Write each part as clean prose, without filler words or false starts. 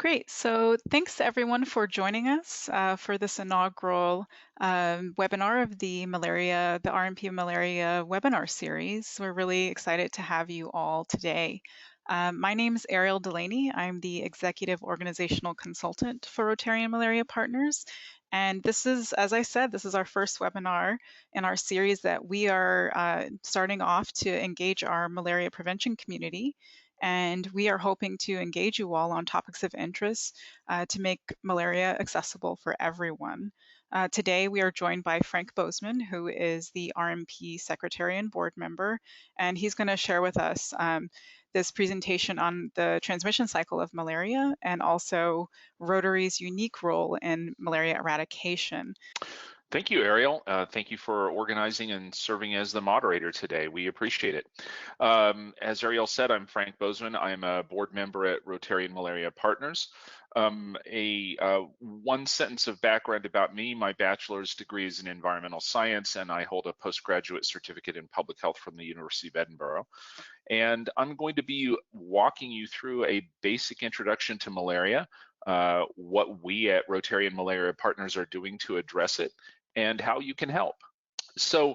Great. So thanks everyone for joining us for this inaugural webinar of the RMP Malaria webinar series. We're really excited to have you all today. My name is Ariel Delaney. I'm the Executive Organizational Consultant for Rotary Malaria Partners. And this is, as I said, this is our first webinar in our series that we are starting off to engage our malaria prevention community. And we are hoping to engage you all on topics of interest to make malaria accessible for everyone. Today, we are joined by Frank Boosman, who is the RMP Secretary and Board Member, and he's going to share with us this presentation on the transmission cycle of malaria and also Rotary's unique role in malaria eradication. Thank you, Ariel. Thank you for organizing and serving as the moderator today. We appreciate it. As Ariel said, I'm Frank Boosman. I'm a board member at Rotary Malaria Partners. One sentence of background about me: my bachelor's degree is in environmental science, and I hold a postgraduate certificate in public health from the University of Edinburgh. And I'm going to be walking you through a basic introduction to malaria, what we at Rotary Malaria Partners are doing to address it, and how you can help. So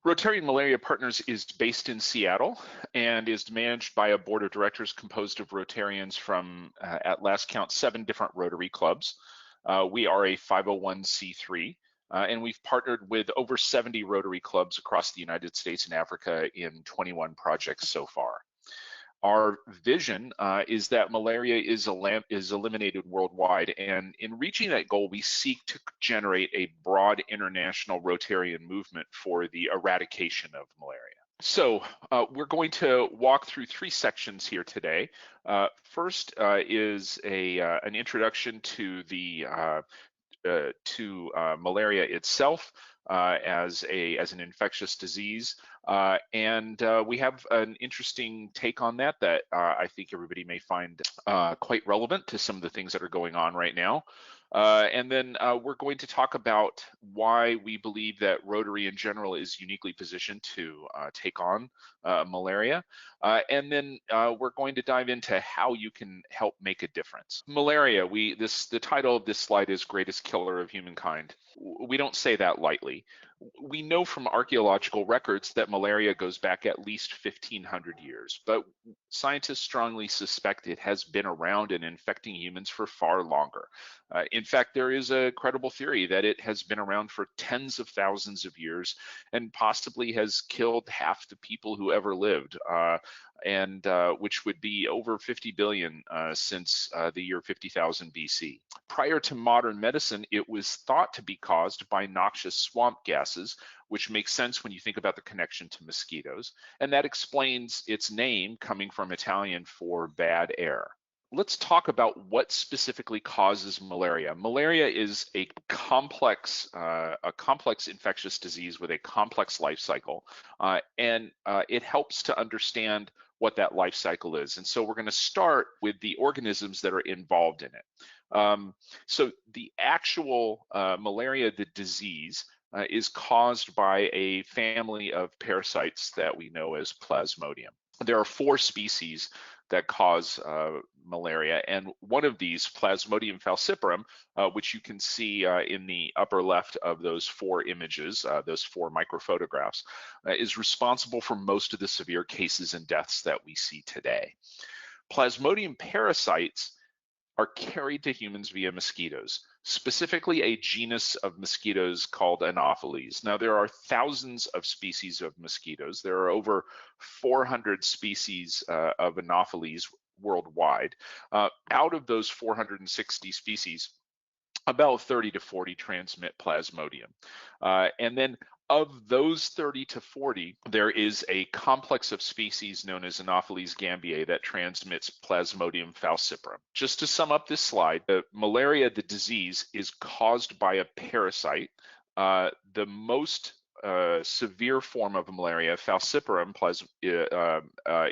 Rotary Malaria Partners is based in Seattle and is managed by a board of directors composed of Rotarians from, at last count, 7 different Rotary clubs. We are a 501c3, and we've partnered with over 70 Rotary clubs across the United States and Africa in 21 projects so far. Our vision is that malaria is eliminated worldwide, and in reaching that goal, we seek to generate a broad international Rotarian movement for the eradication of malaria. So we're going to walk through 3 sections here today. First is an introduction to malaria itself as an infectious disease, and we have an interesting take on that I think everybody may find quite relevant to some of the things that are going on right now. And then we're going to talk about why we believe that Rotary in general is uniquely positioned to take on malaria. And then we're going to dive into how you can help make a difference. Malaria, the title of this slide is Greatest Killer of Humankind. We don't say that lightly. We know from archaeological records that malaria goes back at least 1,500 years, but scientists strongly suspect it has been around and infecting humans for far longer. In fact, there is a credible theory that it has been around for tens of thousands of years and possibly has killed half the people who ever lived, which would be over 50 billion since the year 50,000 BC. Prior to modern medicine, it was thought to be caused by noxious swamp gases, which makes sense when you think about the connection to mosquitoes, and that explains its name coming from Italian for bad air. Let's talk about what specifically causes malaria. Malaria is a complex infectious disease with a complex life cycle, and it helps to understand what that life cycle is. And so we're going to start with the organisms that are involved in it. So the actual malaria, the disease, is caused by a family of parasites that we know as Plasmodium. There are 4 species that cause malaria, and one of these, Plasmodium falciparum, which you can see in the upper left of those 4 images, those 4 microphotographs, is responsible for most of the severe cases and deaths that we see today. Plasmodium parasites are carried to humans via mosquitoes, specifically a genus of mosquitoes called Anopheles. Now, there are thousands of species of mosquitoes. There are over 400 species of Anopheles worldwide. Out of those 460 species, about 30 to 40 transmit Plasmodium. And then of those 30 to 40, there is a complex of species known as Anopheles gambiae that transmits Plasmodium falciparum. Just to sum up this slide, the malaria, the disease, is caused by a parasite. The most severe form of malaria, falciparum,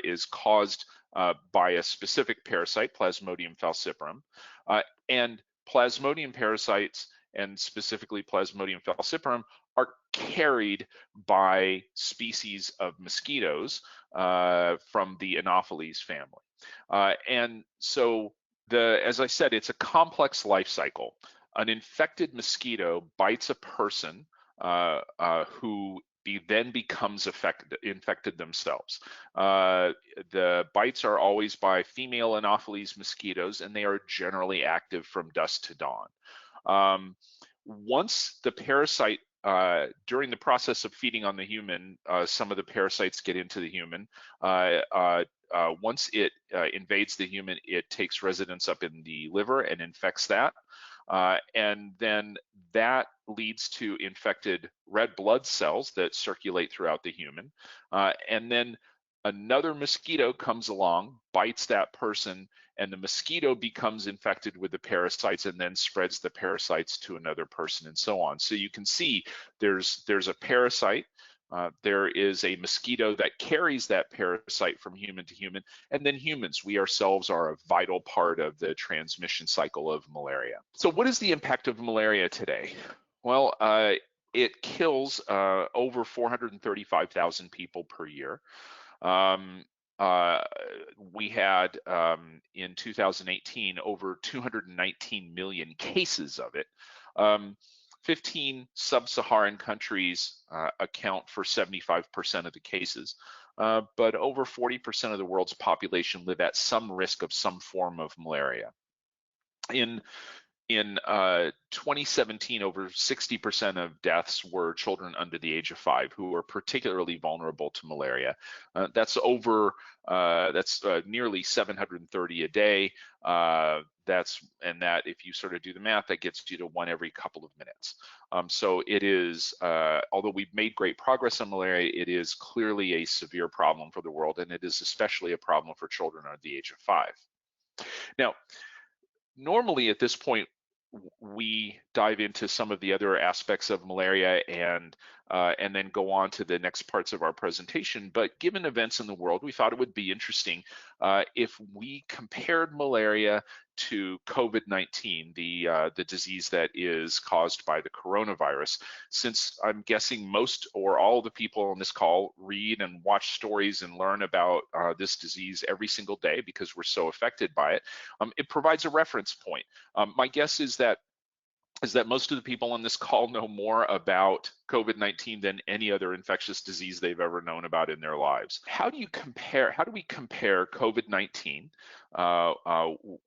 is caused by a specific parasite, Plasmodium falciparum, and Plasmodium parasites, and specifically Plasmodium falciparum, are carried by species of mosquitoes from the Anopheles family. And so as I said, it's a complex life cycle. An infected mosquito bites a person who then becomes infected themselves. The bites are always by female Anopheles mosquitoes, and they are generally active from dusk to dawn. Once the parasite, during the process of feeding on the human, some of the parasites get into the human. Once it invades the human, it takes residence up in the liver and infects that. And then that leads to infected red blood cells that circulate throughout the human. And then another mosquito comes along, bites that person, and the mosquito becomes infected with the parasites and then spreads the parasites to another person, and so on. So you can see there's a parasite, there is a mosquito that carries that parasite from human to human, and then humans, we ourselves are a vital part of the transmission cycle of malaria. So what is the impact of malaria today? Well, it kills over 435,000 people per year. We had in 2018 over 219 million cases of it. 15 sub-Saharan countries account for 75% of the cases, but over 40% of the world's population live at some risk of some form of malaria. In 2017, over 60% of deaths were children under the age of 5 who were particularly vulnerable to malaria. That's nearly 730 a day. That if you sort of do the math, that gets you to 1 every couple of minutes. So it is, although we've made great progress on malaria, it is clearly a severe problem for the world, and it is especially a problem for children under the age of 5. Now, normally at this point, we dive into some of the other aspects of malaria and then go on to the next parts of our presentation. But given events in the world, we thought it would be interesting if we compared malaria to COVID-19, the disease that is caused by the coronavirus. Since I'm guessing most or all the people on this call read and watch stories and learn about this disease every single day because we're so affected by it, it provides a reference point. My guess is that most of the people on this call know more about COVID-19 than any other infectious disease they've ever known about in their lives. How do we compare COVID-19,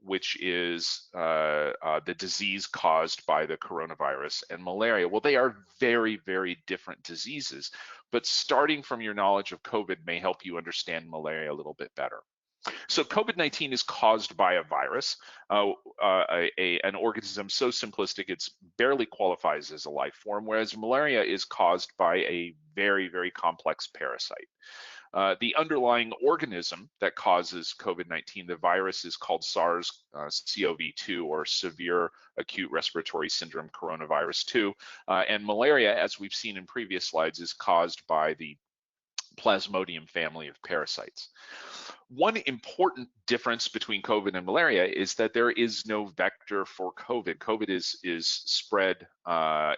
which is the disease caused by the coronavirus, and malaria? Well, they are very, very different diseases, but starting from your knowledge of COVID may help you understand malaria a little bit better. So COVID-19 is caused by a virus, an organism so simplistic it barely qualifies as a life form, whereas malaria is caused by a very, very complex parasite. The underlying organism that causes COVID-19, the virus, is called SARS-CoV-2, or Severe Acute Respiratory Syndrome Coronavirus 2. And malaria, as we've seen in previous slides, is caused by the Plasmodium family of parasites. One important difference between COVID and malaria is that there is no vector for COVID. COVID is spread via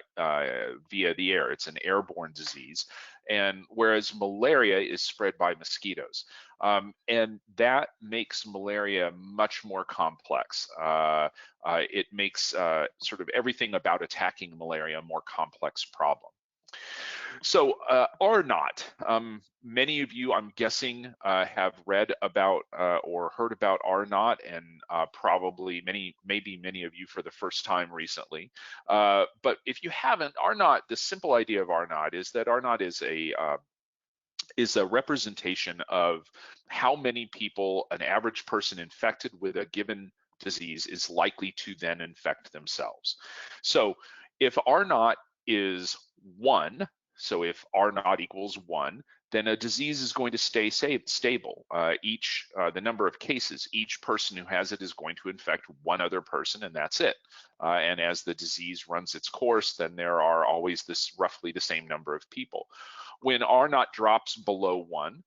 the air. It's an airborne disease, and whereas malaria is spread by mosquitoes. And that makes malaria much more complex. It makes sort of everything about attacking malaria a more complex problem. So R naught, many of you, I'm guessing, have read about or heard about R naught, and probably maybe many of you for the first time recently. But if you haven't, R naught, the simple idea of R naught is that R naught is a representation of how many people an average person infected with a given disease is likely to then infect themselves. So if R naught is 1, so if R naught equals 1, then a disease is going to stay stable. The number of cases, each person who has it is going to infect one other person, and that's it. And as the disease runs its course, then there are always roughly the same number of people. When R naught drops below 1,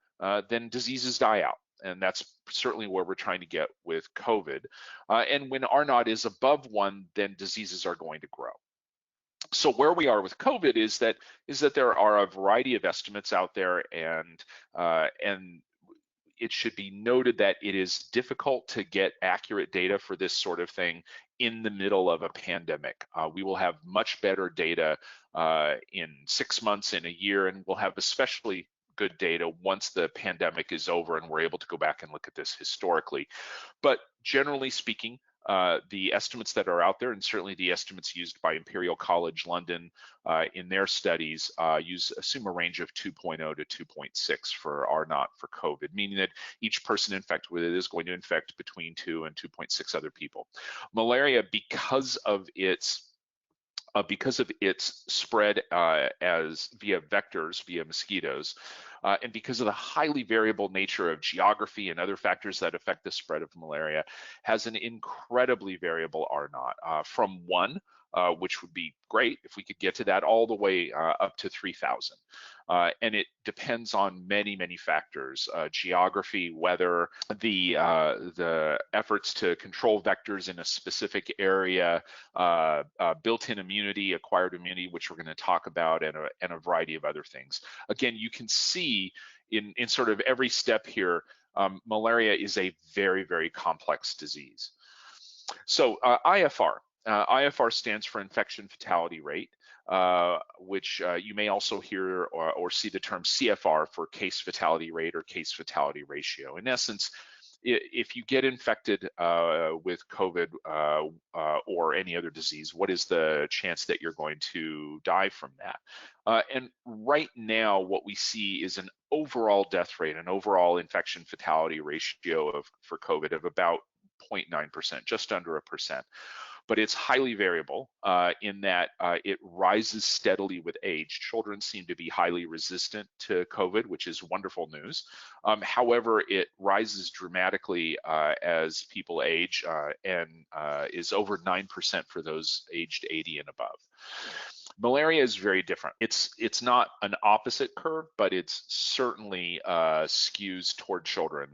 then diseases die out. And that's certainly where we're trying to get with COVID. And when R naught is above 1, then diseases are going to grow. So where we are with COVID is that there are a variety of estimates out there, and it should be noted that it is difficult to get accurate data for this sort of thing in the middle of a pandemic. We will have much better data in 6 months, in a year, and we'll have especially good data once the pandemic is over and we're able to go back and look at this historically. But generally speaking, the estimates that are out there, and certainly the estimates used by Imperial College London in their studies, assume a range of 2.0 to 2.6 for R naught for COVID, meaning that each person infected with it is going to infect between 2 and 2.6 other people. Malaria, because of its spread as via vectors, via mosquitoes, and because of the highly variable nature of geography and other factors that affect the spread of malaria, has an incredibly variable R naught from 1, which would be great if we could get to that, all the way up to 3,000. And it depends on many, many factors: geography, weather, the efforts to control vectors in a specific area, built-in immunity, acquired immunity, which we're going to talk about, and a variety of other things. Again, you can see in sort of every step here, malaria is a very, very complex disease. So IFR. IFR stands for infection fatality rate, which you may also hear or see the term CFR for case fatality rate or case fatality ratio. In essence, if you get infected with COVID or any other disease, what is the chance that you're going to die from that? And right now, what we see is an overall death rate, an overall infection fatality ratio for COVID of about 0.9%, just under 1%. But it's highly variable in that it rises steadily with age. Children seem to be highly resistant to COVID, which is wonderful news. However, it rises dramatically as people age and is over 9% for those aged 80 and above. Malaria is very different. It's not an opposite curve, but it's certainly skews toward children.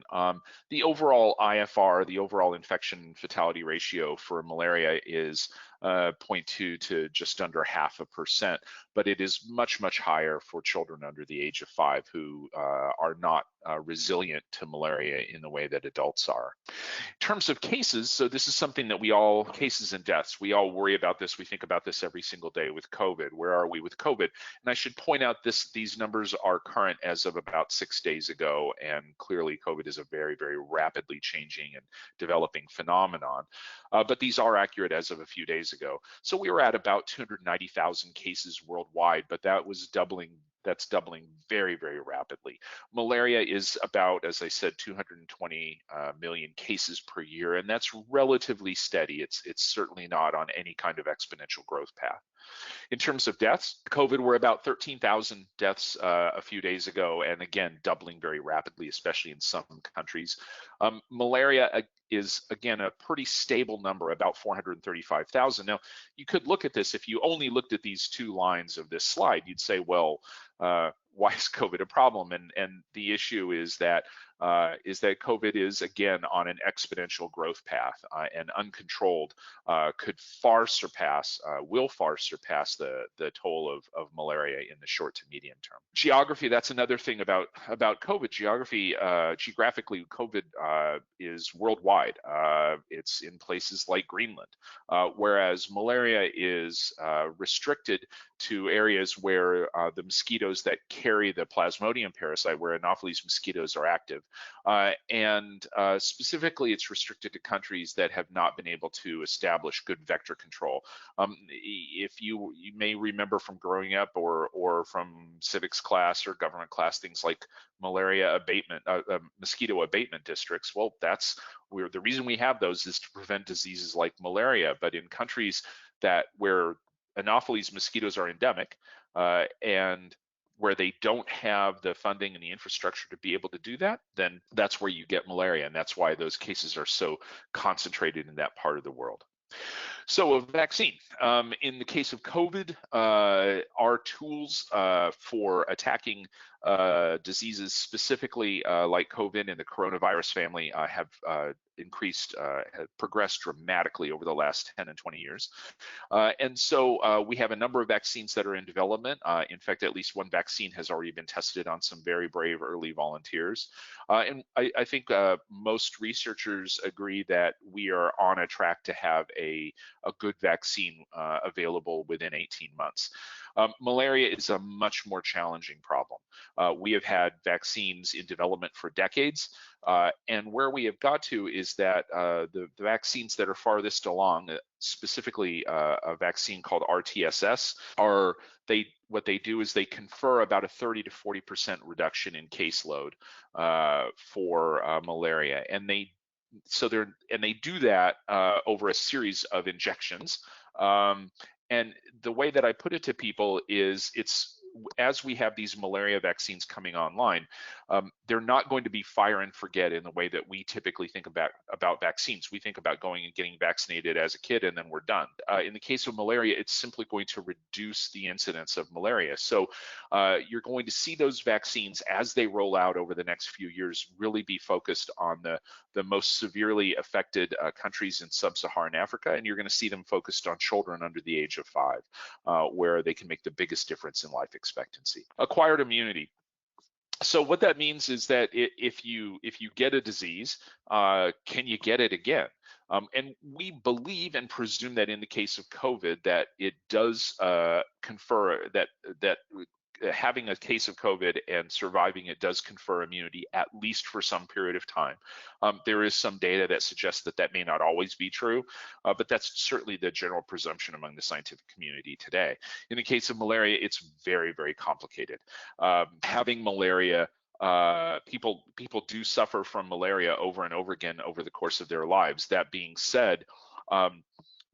The overall IFR, the overall infection fatality ratio for malaria is 0.2 to just under 0.5%, but it is much, much higher for children under the age of 5 who are not resilient to malaria in the way that adults are. In terms of cases, so this is something that cases and deaths, we all worry about this. We think about this every single day with COVID. Where are we with COVID? And I should point out these numbers are current as of about 6 days ago, and clearly COVID is a very, very rapidly changing and developing phenomenon. But these are accurate as of a few days ago. So we were at about 290,000 cases worldwide, but that's doubling very, very rapidly. Malaria is about, as I said, 220 million cases per year, and that's relatively steady. It's certainly not on any kind of exponential growth path. In terms of deaths, COVID were about 13,000 deaths a few days ago, and again, doubling very rapidly, especially in some countries. Malaria is, again, a pretty stable number, about 435,000. Now, you could look at this, if you only looked at these 2 lines of this slide, you'd say, well, why is COVID a problem? And the issue is that COVID is, again, on an exponential growth path, and uncontrolled will far surpass the toll of malaria in the short to medium term. Geography, that's another thing about COVID. Geographically, COVID is worldwide. It's in places like Greenland, whereas malaria is restricted to areas where the mosquitoes that carry the Plasmodium parasite, where Anopheles mosquitoes are active. And specifically, it's restricted to countries that have not been able to establish good vector control. If you may remember from growing up or from civics class or government class, things like malaria abatement, mosquito abatement districts. Well, the reason we have those is to prevent diseases like malaria. But in countries where Anopheles mosquitoes are endemic and where they don't have the funding and the infrastructure to be able to do that, then that's where you get malaria, and that's why those cases are so concentrated in that part of the world. So a vaccine. In the case of COVID, our tools for attacking diseases specifically like COVID and the coronavirus family have progressed dramatically over the last 10 and 20 years. And so we have a number of vaccines that are in development. In fact, at least one vaccine has already been tested on some very brave early volunteers. And I think most researchers agree that we are on a track to have a good vaccine available within 18 months. Malaria is a much more challenging problem. We have had vaccines in development for decades, and where we have got to is that the vaccines that are farthest along, specifically a vaccine called RTSS, what they do is they confer about a 30 to 40% reduction in caseload for malaria, and they do that over a series of injections. And the way that I put it to people is as we have these malaria vaccines coming online, they're not going to be fire and forget in the way that we typically think about vaccines. We think about going and getting vaccinated as a kid and then we're done. In the case of malaria, it's simply going to reduce the incidence of malaria. So you're going to see those vaccines as they roll out over the next few years really be focused on the most severely affected countries in sub-Saharan Africa, and you're going to see them focused on children under the age of 5, where they can make the biggest difference in life expectancy. Acquired immunity. So what that means is that if you get a disease, can you get it again? And we believe and presume that in the case of COVID, that it does confer that having a case of COVID and surviving it does confer immunity, at least for some period of time. There is some data that suggests that may not always be true, but that's certainly the general presumption among the scientific community today. In the case of malaria, it's very, very complicated. Having malaria, people do suffer from malaria over and over again over the course of their lives. That being said,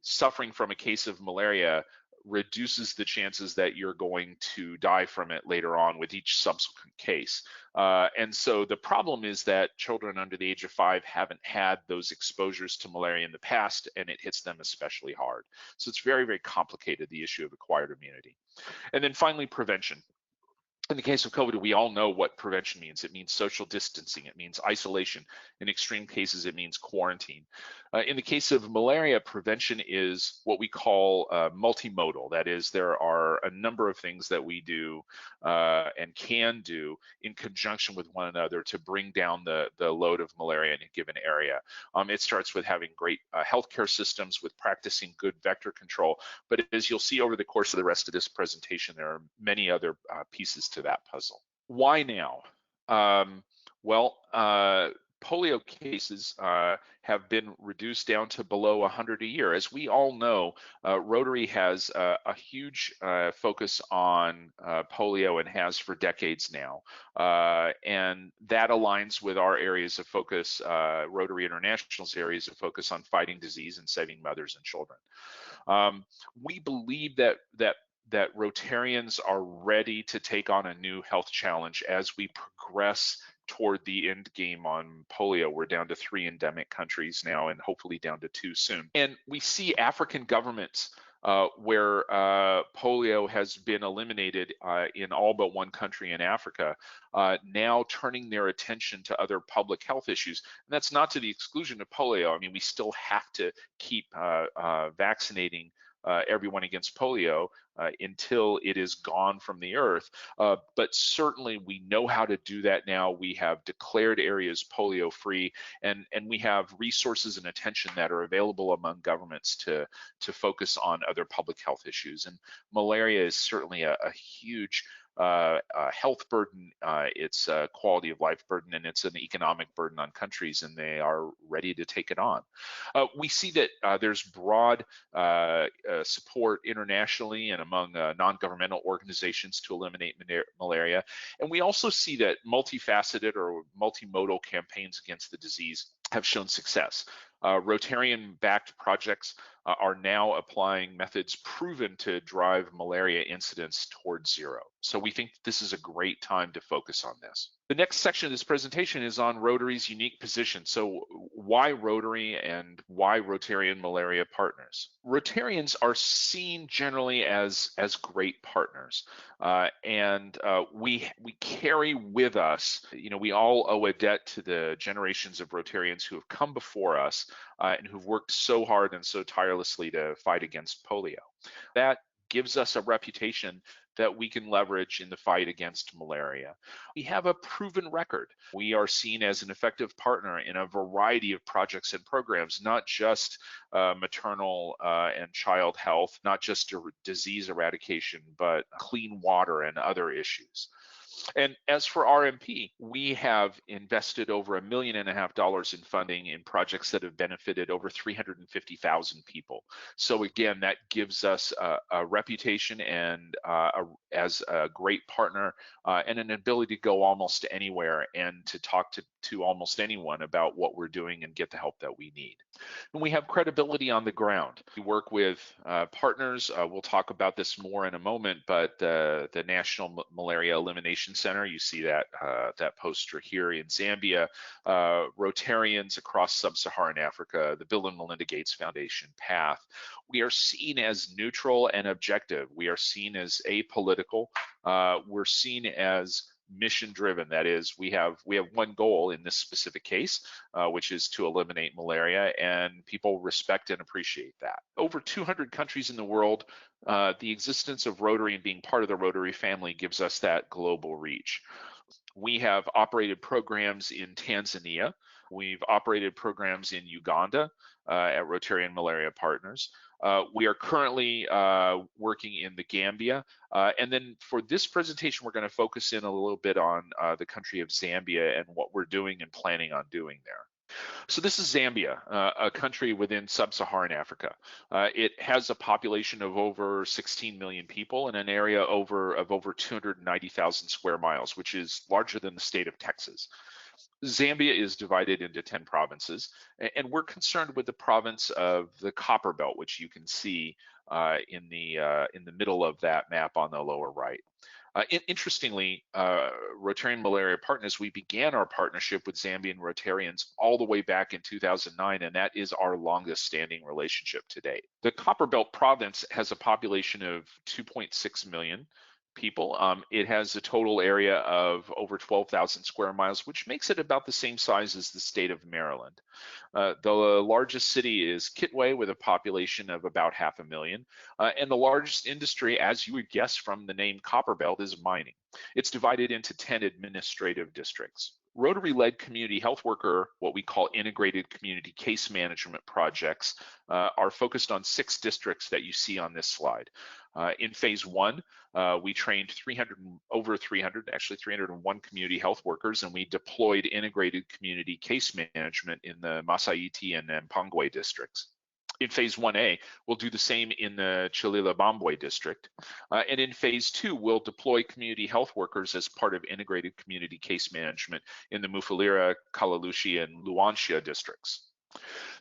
suffering from a case of malaria reduces the chances that you're going to die from it later on with each subsequent case. And so the problem is that children under the age of 5 haven't had those exposures to malaria in the past, and it hits them especially hard. So it's very, very complicated, the issue of acquired immunity. And then finally, prevention. In the case of COVID, we all know what prevention means. It means social distancing. It means isolation. In extreme cases, it means quarantine. In the case of malaria, prevention is what we call multimodal. That is, there are a number of things that we do and can do in conjunction with one another to bring down the load of malaria in a given area. It starts with having great healthcare systems, with practicing good vector control. But as you'll see over the course of the rest of this presentation, there are many other pieces to that puzzle. Why now? Polio cases have been reduced down to below 100 a year. As we all know, Rotary has a huge focus on polio and has for decades now. And that aligns with our areas of focus, Rotary International's areas of focus on fighting disease and saving mothers and children. We believe that Rotarians are ready to take on a new health challenge as we progress toward the end game on polio. We're down to 3 endemic countries now and hopefully down to 2 soon. And we see African governments where polio has been eliminated in all but 1 country in Africa, now turning their attention to other public health issues. And that's not to the exclusion of polio. I mean, we still have to keep vaccinating everyone against polio until it is gone from the earth. But certainly we know how to do that now. We have declared areas polio free, and we have resources and attention that are available among governments to focus on other public health issues. And malaria is certainly a huge health burden, it's a quality of life burden, and it's an economic burden on countries, and they are ready to take it on. We see that there's broad support internationally and among non-governmental organizations to eliminate malaria. And we also see that multifaceted or multimodal campaigns against the disease have shown success. Rotarian-backed projects are now applying methods proven to drive malaria incidence towards zero. So we think this is a great time to focus on this. The next section of this presentation is on Rotary's unique position. So why Rotary and why Rotarian Malaria Partners? Rotarians are seen generally as great partners, and we carry with us, we all owe a debt to the generations of Rotarians who have come before us and who've worked so hard and so tirelessly to fight against polio. That gives us a reputation that we can leverage in the fight against malaria. We have a proven record. We are seen as an effective partner in a variety of projects and programs, not just maternal and child health, not just disease eradication, but clean water and other issues. And as for RMP, we have invested over $1.5 million in funding in projects that have benefited over 350,000 people. So again, that gives us a reputation and as a great partner and an ability to go almost anywhere and to talk to almost anyone about what we're doing and get the help that we need. And we have credibility on the ground. We work with partners. We'll talk about this more in a moment, but the National Malaria Elimination Center, you see that that poster here in Zambia, Rotarians across sub-Saharan Africa, the Bill and Melinda Gates Foundation, PATH. We are seen as neutral and objective. We are seen as apolitical. We're seen as mission driven. That is, we have one goal in this specific case, which is to eliminate malaria, and people respect and appreciate that. Over 200 countries in the world, the existence of Rotary and being part of the Rotary family gives us that global reach. We have operated programs in Tanzania. We've operated programs in Uganda at Rotarian Malaria Partners. We are currently working in the Gambia. And then for this presentation, we're going to focus in a little bit on the country of Zambia and what we're doing and planning on doing there. So this is Zambia, a country within sub-Saharan Africa. It has a population of over 16 million people in an area of over 290,000 square miles, which is larger than the state of Texas. Zambia is divided into 10 provinces, and we're concerned with the province of the Copper Belt, which you can see in the middle of that map on the lower right. Interestingly, Rotarian Malaria Partners, we began our partnership with Zambian Rotarians all the way back in 2009, and that is our longest standing relationship to date. The Copperbelt province has a population of 2.6 million people. It has a total area of over 12,000 square miles, which makes it about the same size as the state of Maryland. The largest city is Kitwe with a population of about 500,000. And the largest industry, as you would guess from the name Copperbelt, is mining. It's divided into 10 administrative districts. Rotary-led community health worker, what we call integrated community case management projects, are focused on 6 districts that you see on this slide. In phase 1, we trained 301 community health workers, and we deployed integrated community case management in the Masaiti and Mpangwe districts. In phase 1A, we'll do the same in the Chilila-Bambwe district. And in phase 2, we'll deploy community health workers as part of integrated community case management in the Mufulira, Kalalushi, and Luanshya districts.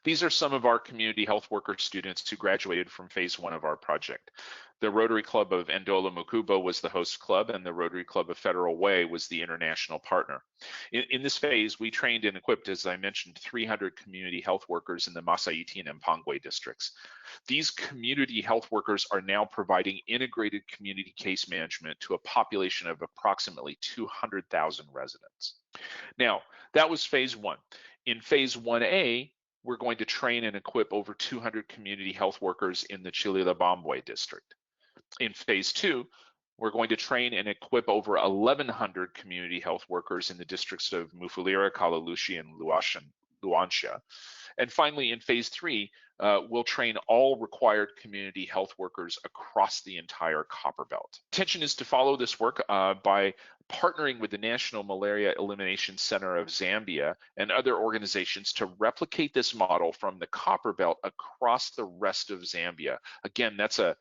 These are some of our community health worker students who graduated from phase 1 of our project. The Rotary Club of Ndola Mukuba was the host club, and the Rotary Club of Federal Way was the international partner. In this phase, we trained and equipped, as I mentioned, 300 community health workers in the Masaiti and Mpangwe districts. These community health workers are now providing integrated community case management to a population of approximately 200,000 residents. Now, that was phase 1. In phase 1A, we're going to train and equip over 200 community health workers in the Chilila-Bambwe district. In phase 2, we're going to train and equip over 1,100 community health workers in the districts of Mufulira, Kalalushi, and Luanshya. And finally, in phase 3, we'll train all required community health workers across the entire Copperbelt. Intention is to follow this work by partnering with the National Malaria Elimination Center of Zambia and other organizations to replicate this model from the Copper Belt across the rest of Zambia. Again, that's a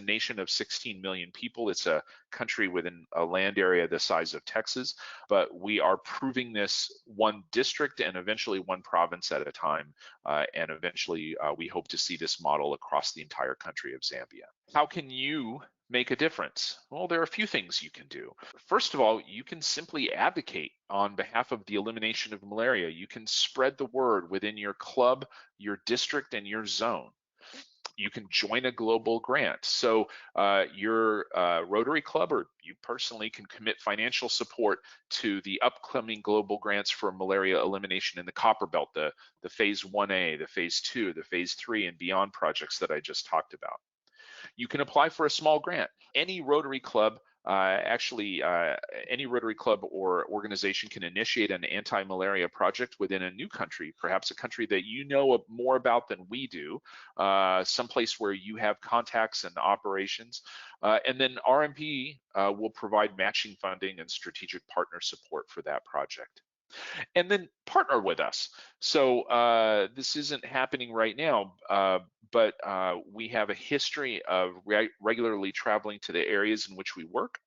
nation of 16 million people. It's a country within a land area the size of Texas, but we are proving this one district and eventually one province at a time. And eventually we hope to see this model across the entire country of Zambia. How can you make a difference? Well, there are a few things you can do. First of all, you can simply advocate on behalf of the elimination of malaria. You can spread the word within your club, your district, and your zone. You can join a global grant. So your Rotary Club or you personally can commit financial support to the upcoming global grants for malaria elimination in the Copper Belt, the phase 1A, the phase 2, the phase 3, and beyond projects that I just talked about. You can apply for a small grant. Any Rotary Club, any Rotary Club or organization can initiate an anti-malaria project within a new country, perhaps a country that you know more about than we do, someplace where you have contacts and operations. And then RMP will provide matching funding and strategic partner support for that project. And then partner with us. So this isn't happening right now, but we have a history of regularly traveling to the areas in which we work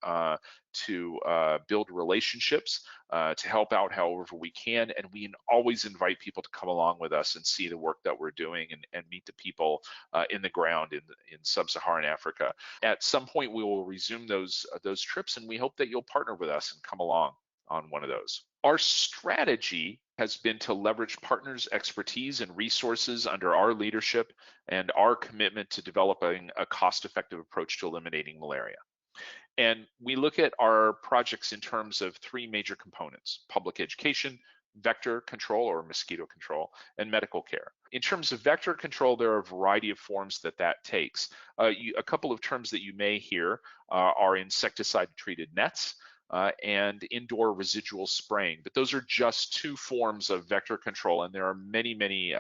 to build relationships, to help out however we can. And we always invite people to come along with us and see the work that we're doing and meet the people in the ground in sub-Saharan Africa. At some point, we will resume those trips, and we hope that you'll partner with us and come along on one of those. Our strategy has been to leverage partners' expertise and resources under our leadership and our commitment to developing a cost-effective approach to eliminating malaria. And we look at our projects in terms of three major components: public education, vector control or mosquito control, and medical care. In terms of vector control, there are a variety of forms that takes. A couple of terms that you may hear are insecticide-treated nets, and indoor residual spraying, but those are just two forms of vector control, and there are many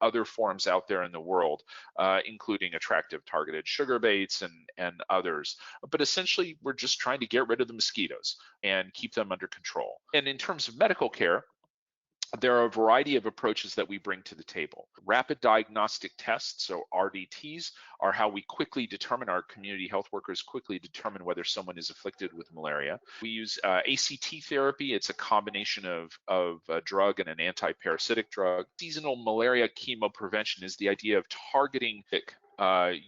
other forms out there in the world, including attractive targeted sugar baits and others. But essentially, we're just trying to get rid of the mosquitoes and keep them under control. And in terms of medical care, there are a variety of approaches that we bring to the table. Rapid diagnostic tests, so RDTs, are how we quickly determine, our community health workers quickly determine whether someone is afflicted with malaria. We use ACT therapy. It's a combination of a drug and an anti-parasitic drug. Seasonal malaria chemoprevention is the idea of targeting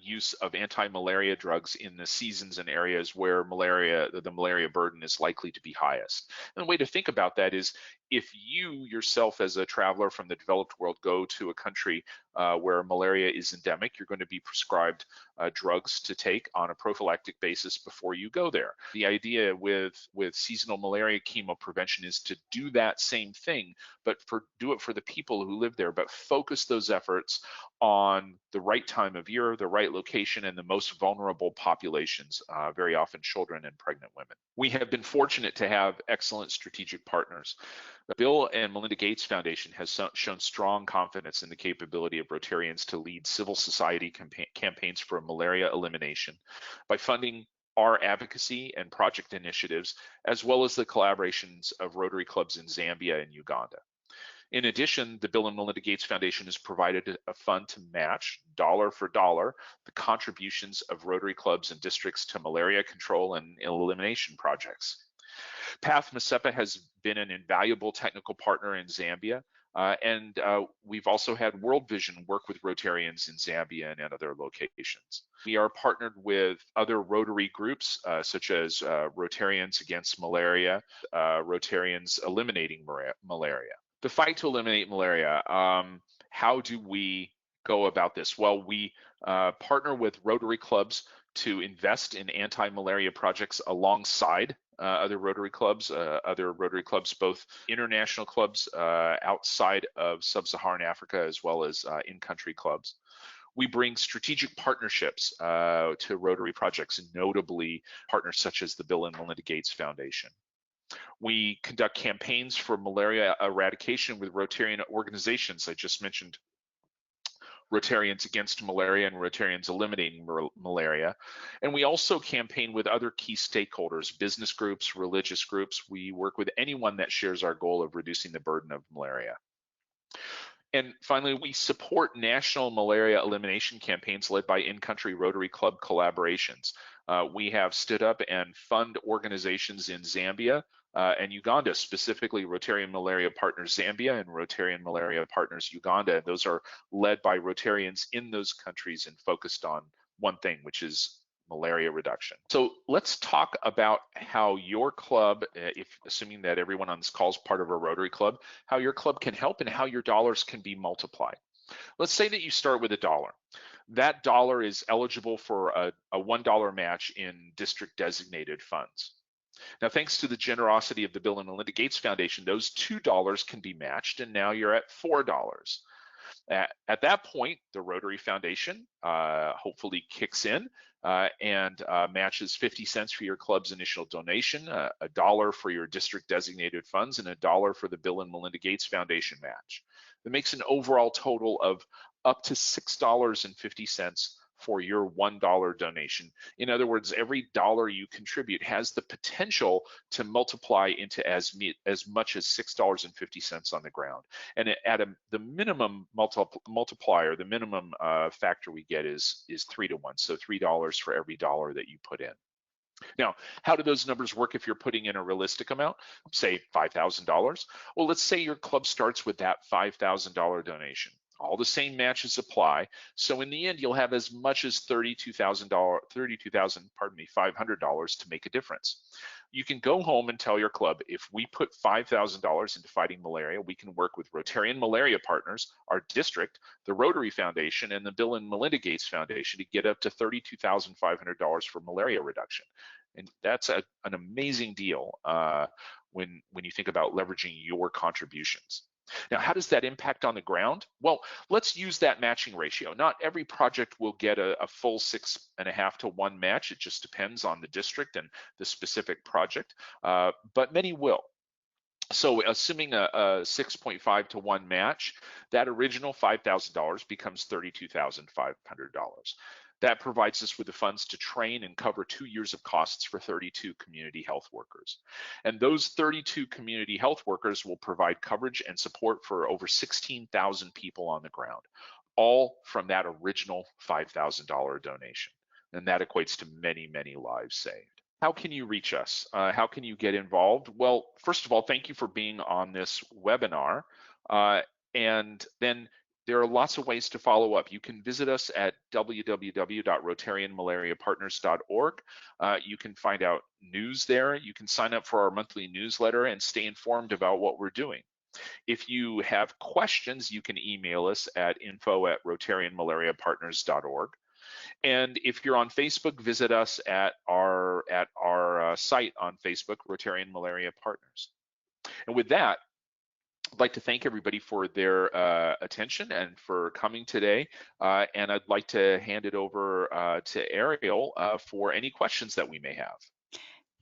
use of anti-malaria drugs in the seasons and areas where the malaria burden is likely to be highest. And the way to think about that is, if you yourself as a traveler from the developed world go to a country where malaria is endemic, you're going to be prescribed drugs to take on a prophylactic basis before you go there. The idea with seasonal malaria chemoprevention is to do that same thing, but do it for the people who live there, but focus those efforts on the right time of year, the right location, and the most vulnerable populations, very often children and pregnant women. We have been fortunate to have excellent strategic partners. The Bill and Melinda Gates Foundation has shown strong confidence in the capability of Rotarians to lead civil society campaigns for malaria elimination by funding our advocacy and project initiatives, as well as the collaborations of Rotary clubs in Zambia and Uganda. In addition, the Bill and Melinda Gates Foundation has provided a fund to match, dollar for dollar, the contributions of Rotary clubs and districts to malaria control and elimination projects. PATH MASEPA has been an invaluable technical partner in Zambia, and we've also had World Vision work with Rotarians in Zambia and at other locations. We are partnered with other Rotary groups, such as Rotarians Against Malaria, Rotarians Eliminating Malaria. The fight to eliminate malaria, how do we go about this? Well, we partner with Rotary clubs to invest in anti-malaria projects alongside other Rotary clubs, both international clubs outside of sub-Saharan Africa, as well as in-country clubs. We bring strategic partnerships to Rotary projects, notably partners such as the Bill and Melinda Gates Foundation. We conduct campaigns for malaria eradication with Rotarian organizations. I just mentioned Rotarians Against Malaria and Rotarians Eliminating Malaria. And we also campaign with other key stakeholders, business groups, religious groups. We work with anyone that shares our goal of reducing the burden of malaria. And finally, we support national malaria elimination campaigns led by in-country Rotary Club collaborations. We have stood up and fund organizations in Zambia and Uganda, specifically Rotarian Malaria Partners Zambia and Rotarian Malaria Partners Uganda. Those are led by Rotarians in those countries and focused on one thing, which is malaria reduction. So let's talk about how your club, assuming that everyone on this call is part of a Rotary Club, how your club can help and how your dollars can be multiplied. Let's say that you start with $1. That dollar is eligible for a $1 match in district designated funds. Now, thanks to the generosity of the Bill and Melinda Gates Foundation, those $2 can be matched, and now you're at $4. At that point, the Rotary Foundation hopefully kicks in and matches 50 cents for your club's initial donation, $1 for your district designated funds, and $1 for the Bill and Melinda Gates Foundation match. That makes an overall total of up to $6.50 for your $1 donation. In other words, every dollar you contribute has the potential to multiply into as much as $6.50 on the ground. And at the minimum multiplier, the minimum factor we get is 3 to 1. So $3 for every dollar that you put in. Now, how do those numbers work if you're putting in a realistic amount, say $5,000? Well, let's say your club starts with that $5,000 donation. All the same matches apply. So in the end, you'll have as much as $500 to make a difference. You can go home and tell your club, if we put $5,000 into fighting malaria, we can work with Rotarian Malaria Partners, our district, the Rotary Foundation, and the Bill and Melinda Gates Foundation to get up to $32,500 for malaria reduction. And that's an amazing deal when you think about leveraging your contributions. Now, how does that impact on the ground? Well, let's use that matching ratio. Not every project will get a full 6.5 to 1 match. It just depends on the district and the specific project, but many will. So assuming a 6.5 to 1 match, that original $5,000 becomes $32,500. That provides us with the funds to train and cover 2 years of costs for 32 community health workers. And those 32 community health workers will provide coverage and support for over 16,000 people on the ground, all from that original $5,000 donation. And that equates to many, many lives saved. How can you reach us? How can you get involved? Well, first of all, thank you for being on this webinar. And then there are lots of ways to follow up. You can visit us at www.rotarianmalariapartners.org. You can find out news there. You can sign up for our monthly newsletter and stay informed about what we're doing. If you have questions, you can email us at info@rotarianmalariapartners.org. And if you're on Facebook, visit us at our site on Facebook, Rotarian Malaria Partners. And with that, I'd like to thank everybody for their attention and for coming today. And I'd like to hand it over to Ariel for any questions that we may have.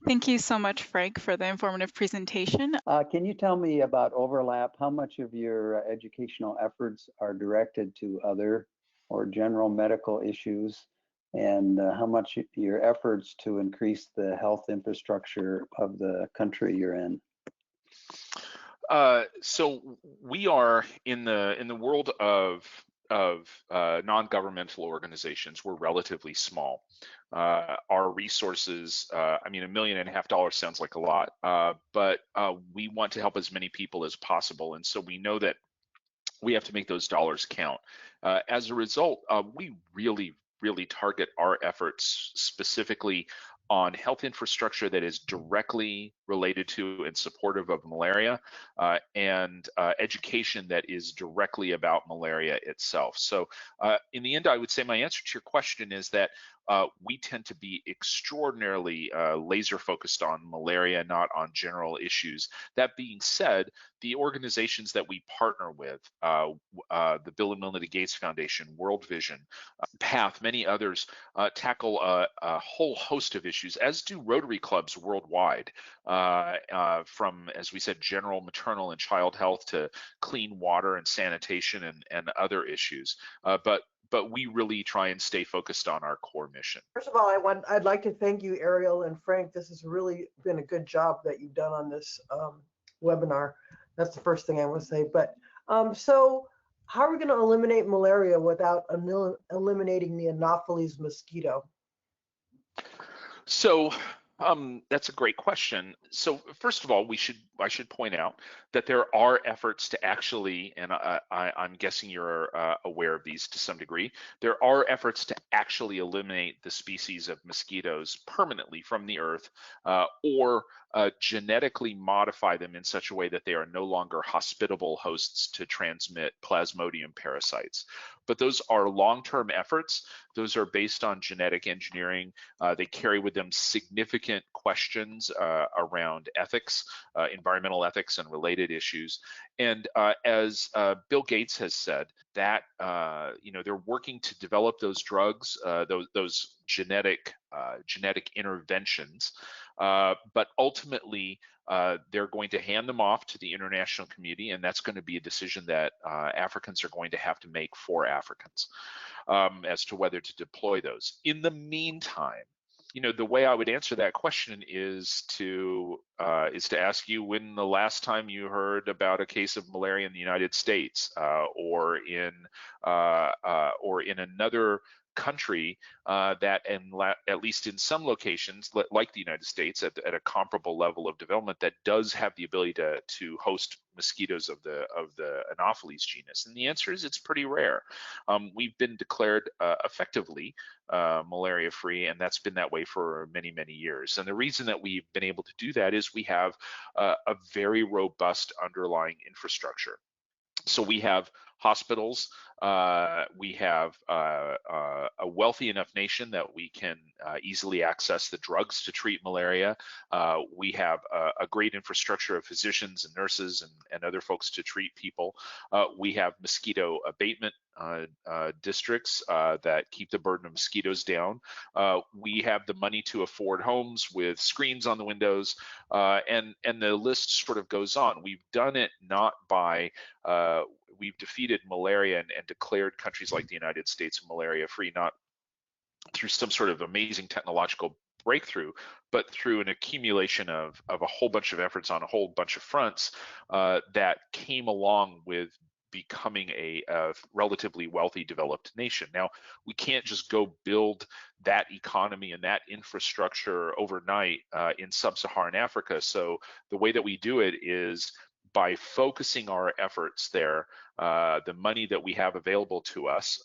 Thank you so much, Frank, for the informative presentation. Can you tell me about overlap? How much of your educational efforts are directed to other or general medical issues, and how much your efforts to increase the health infrastructure of the country you're in? So we are in the world of non-governmental organizations. We're relatively small. Our resources, I mean, $1.5 million sounds like a lot, but we want to help as many people as possible, and so we know that we have to make those dollars count. As a result, we really target our efforts specifically on health infrastructure that is directly related to and supportive of malaria, and education that is directly about malaria itself. So in the end, I would say my answer to your question is that we tend to be extraordinarily laser focused on malaria, not on general issues. That being said, the organizations that we partner with, the Bill and Melinda Gates Foundation, World Vision, PATH, many others, tackle a whole host of issues, as do Rotary clubs worldwide, from, as we said, general maternal and child health to clean water and sanitation and other issues. But we really try and stay focused on our core mission. First of all, I'd like to thank you, Ariel and Frank. This has really been a good job that you've done on this webinar. That's the first thing I want to say. But so how are we going to eliminate malaria without eliminating the Anopheles mosquito? So that's a great question. So first of all, I should point out that there are efforts to actually, and I'm guessing you're aware of these to some degree, there are efforts to actually eliminate the species of mosquitoes permanently from the earth, or genetically modify them in such a way that they are no longer hospitable hosts to transmit Plasmodium parasites. But those are long-term efforts. Those are based on genetic engineering. They carry with them significant questions around ethics, environmental ethics, and related issues. And as Bill Gates has said, that they're working to develop those drugs, those genetic interventions, but ultimately they're going to hand them off to the international community, and that's going to be a decision that Africans are going to have to make for Africans as to whether to deploy those. In the meantime, the way I would answer that question is to ask you when the last time you heard about a case of malaria in the United States, or in another country that, at least in some locations, like the United States, at a comparable level of development, that does have the ability to host mosquitoes of the Anopheles genus. And the answer is it's pretty rare. We've been declared effectively malaria-free, and that's been that way for many, many years. And the reason that we've been able to do that is we have a very robust underlying infrastructure. So we have hospitals, we have a wealthy enough nation that we can easily access the drugs to treat malaria. We have a great infrastructure of physicians and nurses and other folks to treat people. We have mosquito abatement districts that keep the burden of mosquitoes down. We have the money to afford homes with screens on the windows, and the list sort of goes on. We've done it not by we've defeated malaria and declared countries like the United States malaria-free, not through some sort of amazing technological breakthrough, but through an accumulation of a whole bunch of efforts on a whole bunch of fronts that came along with becoming a relatively wealthy, developed nation. Now, we can't just go build that economy and that infrastructure overnight in sub-Saharan Africa. So the way that we do it is by focusing our efforts there. The money that we have available to us,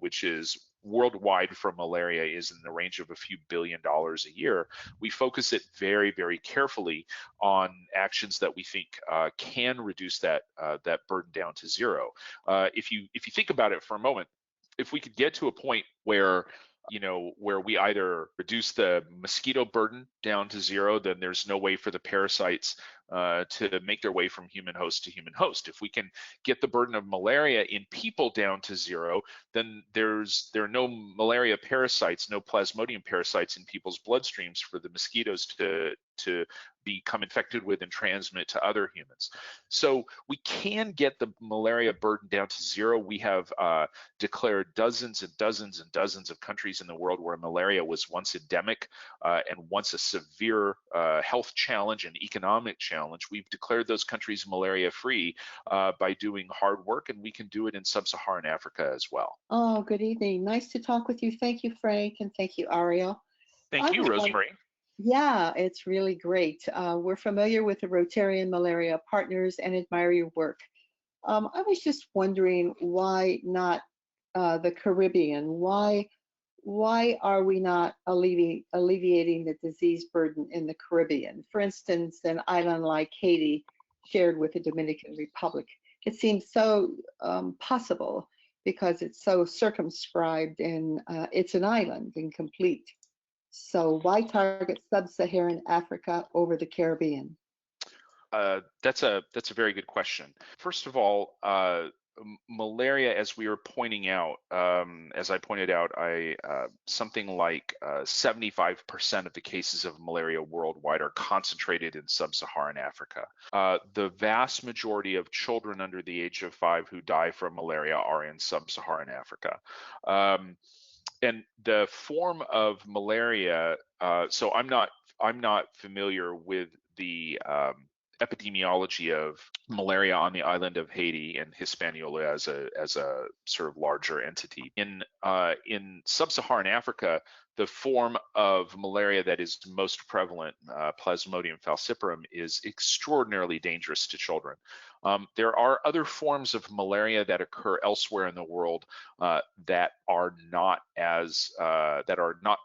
which is worldwide for malaria, is in the range of a few $1 billion a year. We focus it very, very carefully on actions that we think can reduce that burden down to zero. If you think about it for a moment, if we could get to a point where we either reduce the mosquito burden down to zero, then there's no way for the parasites to make their way from human host to human host. If we can get the burden of malaria in people down to zero, then there are no malaria parasites, no Plasmodium parasites in people's bloodstreams for the mosquitoes to become infected with and transmit to other humans. So we can get the malaria burden down to zero. We have declared dozens and dozens and dozens of countries in the world where malaria was once endemic and once a severe health challenge and economic challenge. We've declared those countries malaria-free by doing hard work, and we can do it in sub-Saharan Africa as well. Oh, good evening. Nice to talk with you. Thank you, Frank, and thank you, Ariel. Thank you, Rosemary. Yeah, it's really great. We're familiar with the Rotary Malaria Partners and admire your work. I was just wondering, why not the Caribbean? Why are we not alleviating the disease burden in the Caribbean? For instance, an island like Haiti, shared with the Dominican Republic. It seems so possible because it's so circumscribed and it's an island incomplete. So why target sub-Saharan Africa over the Caribbean? That's a very good question. First of all, malaria, as we were pointing out, as I pointed out, something like 75% of the cases of malaria worldwide are concentrated in sub-Saharan Africa. The vast majority of children under the age of 5 who die from malaria are in sub-Saharan Africa. And the form of malaria, so I'm not familiar with the epidemiology of malaria on the island of Haiti and Hispaniola as a sort of larger entity. In sub-Saharan Africa, the form of malaria that is most prevalent, Plasmodium falciparum, is extraordinarily dangerous to children. There are other forms of malaria that occur elsewhere in the world that are not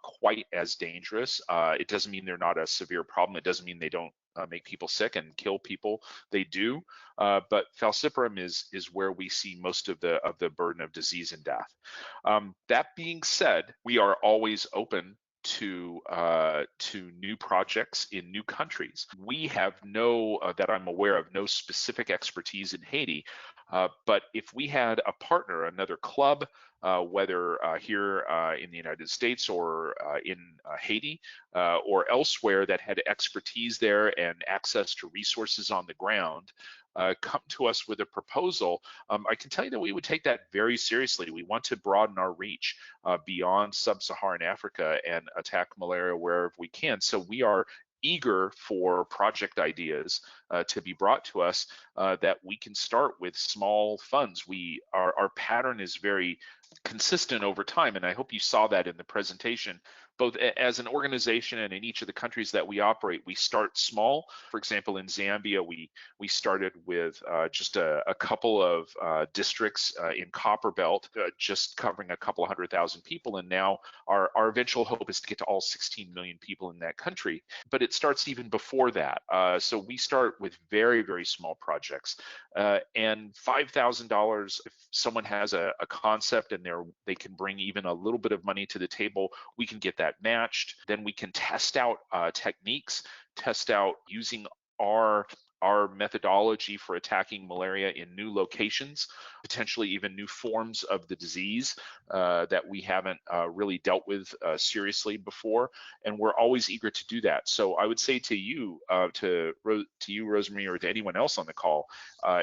quite as dangerous. It doesn't mean they're not a severe problem. It doesn't mean they don't make people sick and kill people. They do, but falciparum is where we see most of the burden of disease and death. That being said, we are always open to new projects in new countries. We have that I'm aware of, no specific expertise in Haiti, but if we had a partner, another club, whether here in the United States or in Haiti or elsewhere, that had expertise there and access to resources on the ground, come to us with a proposal, I can tell you that we would take that very seriously. We want to broaden our reach beyond sub-Saharan Africa and attack malaria wherever we can. So we are eager for project ideas to be brought to us that we can start with small funds. Our pattern is very consistent over time, and I hope you saw that in the presentation. Both as an organization and in each of the countries that we operate, we start small. For example, in Zambia, we started with just a couple of districts in Copperbelt, just covering a couple 100,000 people, and now our eventual hope is to get to all 16 million people in that country. But it starts even before that. So we start with very, very small projects, and $5,000. If someone has a concept and they can bring even a little bit of money to the table, we can get that matched. Then we can test out techniques, test out using our methodology for attacking malaria in new locations, potentially even new forms of the disease that we haven't really dealt with seriously before. And we're always eager to do that. So I would say to you, Rosemary, or to anyone else on the call,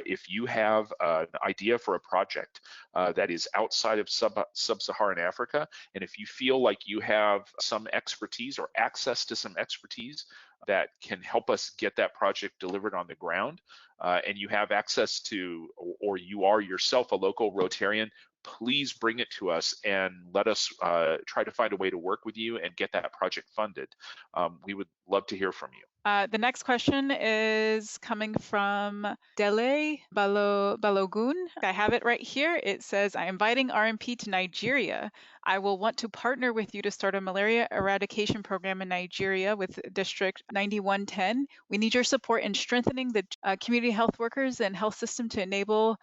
if you have an idea for a project that is outside of sub-Saharan Africa, and if you feel like you have some expertise or access to some expertise that can help us get that project delivered on the ground, and you have access to, or you are yourself a local Rotarian, please bring it to us and let us try to find a way to work with you and get that project funded. We would love to hear from you. The next question is coming from Dele Balogun. I have it right here. It says, I'm inviting RMP to Nigeria. I will want to partner with you to start a malaria eradication program in Nigeria with District 9110. We need your support in strengthening the community health workers and health system to enable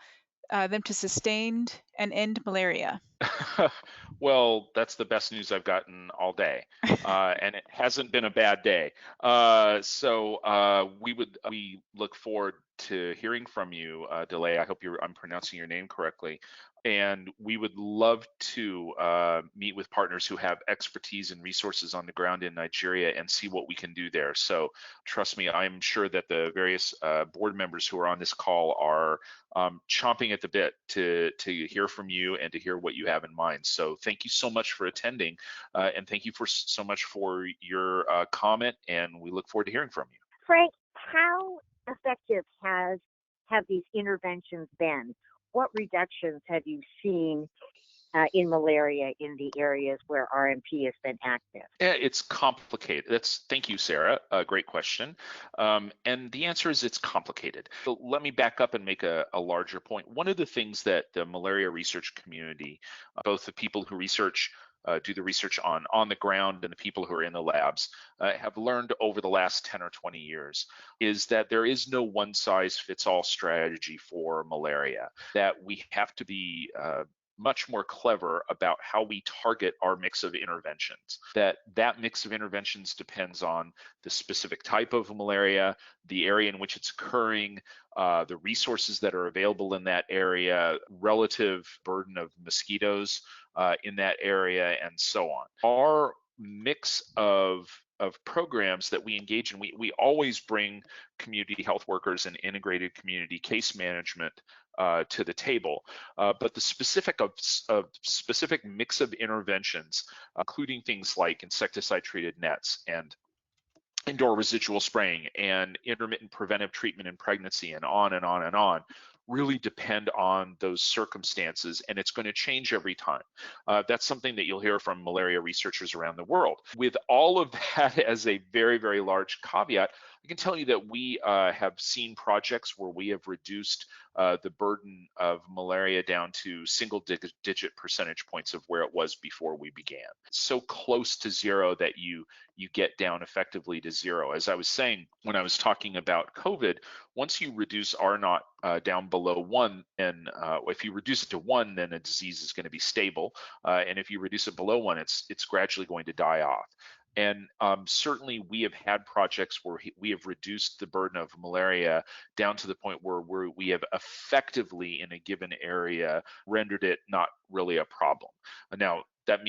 them to sustain and end malaria. Well, that's the best news I've gotten all day, and it hasn't been a bad day. So we look forward to hearing from you, Delay. I hope I'm pronouncing your name correctly. And we would love to meet with partners who have expertise and resources on the ground in Nigeria and see what we can do there. So trust me, I'm sure that the various board members who are on this call are chomping at the bit to hear from you and to hear what you have in mind. So thank you so much for attending, and thank you so much for your comment, and we look forward to hearing from you. Frank, how effective have these interventions been? What reductions have you seen in malaria in the areas where RMP has been active? It's complicated. Thank you, Sarah. Great question. And the answer is it's complicated. So let me back up and make a larger point. One of the things that the malaria research community, both the people who do the research on the ground and the people who are in the labs, have learned over the last 10 or 20 years is that there is no one size fits all strategy for malaria, that we have to be much more clever about how we target our mix of interventions. That mix of interventions depends on the specific type of malaria, the area in which it's occurring, the resources that are available in that area, relative burden of mosquitoes in that area, and so on. Our mix of programs that we engage in, we always bring community health workers and integrated community case management to the table, but the specific mix of interventions, including things like insecticide-treated nets and indoor residual spraying and intermittent preventive treatment in pregnancy, and on and on and on, really depend on those circumstances, and it's going to change every time. That's something that you'll hear from malaria researchers around the world. With all of that as a very, very large caveat, I can tell you that we have seen projects where we have reduced the burden of malaria down to single-digit percentage points of where it was before we began. So close to zero that you get down effectively to zero. As I was saying when I was talking about COVID, once you reduce R0 down below 1, and if you reduce it to 1, then a disease is going to be stable, and if you reduce it below 1, it's gradually going to die off. And certainly we have had projects where we have reduced the burden of malaria down to the point where we have effectively, in a given area, rendered it not really a problem. Now, that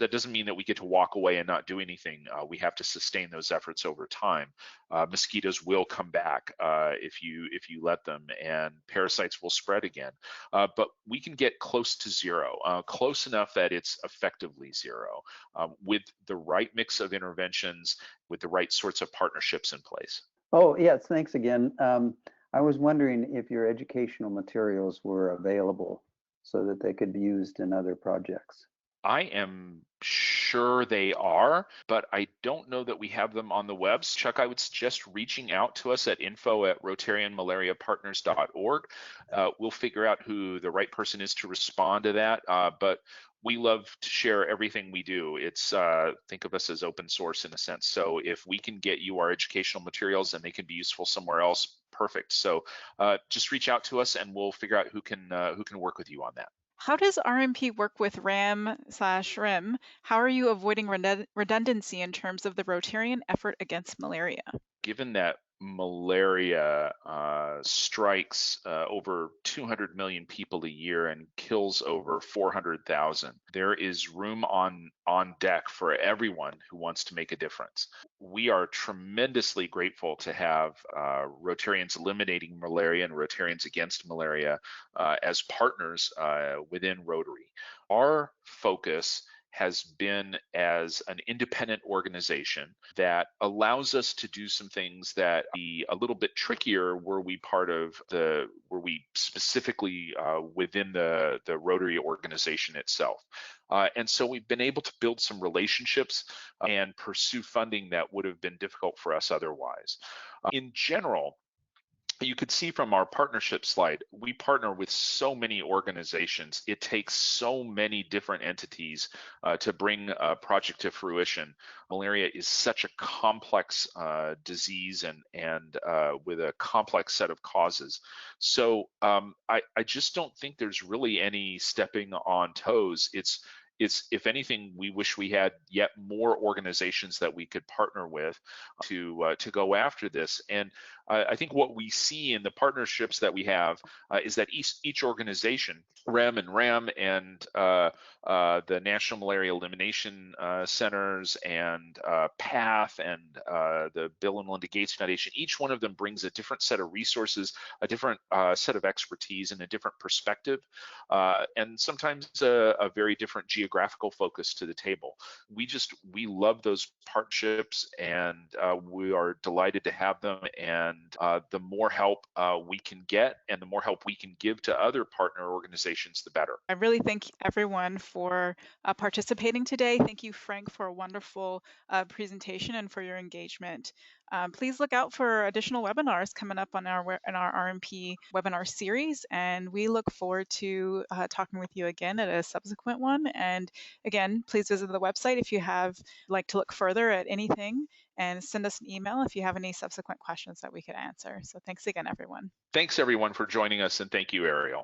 doesn't mean that we get to walk away and not do anything. We have to sustain those efforts over time. Mosquitoes will come back if you let them, and parasites will spread again. But we can get close to zero, close enough that it's effectively zero, with the right mix of interventions, with the right sorts of partnerships in place. Oh, yes, thanks again. I was wondering if your educational materials were available so that they could be used in other projects. I am sure they are, but I don't know that we have them on the webs. Chuck, I would suggest reaching out to us at info@rotarianmalariapartners.org. We'll figure out who the right person is to respond to that, but we love to share everything we do. It's think of us as open source in a sense. So if we can get you our educational materials and they can be useful somewhere else, perfect. So just reach out to us and we'll figure out who can work with you on that. How does RMP work with RAM/RIM? How are you avoiding redundancy in terms of the Rotarian effort against malaria? Given that malaria strikes over 200 million people a year and kills over 400,000, there is room on deck for everyone who wants to make a difference. We are tremendously grateful to have Rotarians Eliminating Malaria and Rotarians Against Malaria as partners within Rotary. Our focus has been as an independent organization that allows us to do some things that be a little bit trickier were we specifically within the Rotary organization itself. And so we've been able to build some relationships and pursue funding that would have been difficult for us otherwise. In general, you could see from our partnership slide, we partner with so many organizations. It takes so many different entities to bring a project to fruition. Malaria is such a complex disease and with a complex set of causes. So I just don't think there's really any stepping on toes. It's if anything, we wish we had yet more organizations that we could partner with to go after this. And I think what we see in the partnerships that we have is that each organization, REM and RAM and the National Malaria Elimination Centers and PATH and the Bill and Melinda Gates Foundation, each one of them brings a different set of resources, a different set of expertise, and a different perspective, and sometimes a very different geographical focus to the table. We love those partnerships, and we are delighted to have them. And the more help we can get and the more help we can give to other partner organizations, the better. I really thank everyone for participating today. Thank you, Frank, for a wonderful presentation and for your engagement. Please look out for additional webinars coming up on our RMP webinar series, and we look forward to talking with you again at a subsequent one. And again, please visit the website if you like to look further at anything, and send us an email if you have any subsequent questions that we could answer. So thanks again, everyone. Thanks, everyone, for joining us, and thank you, Ariel.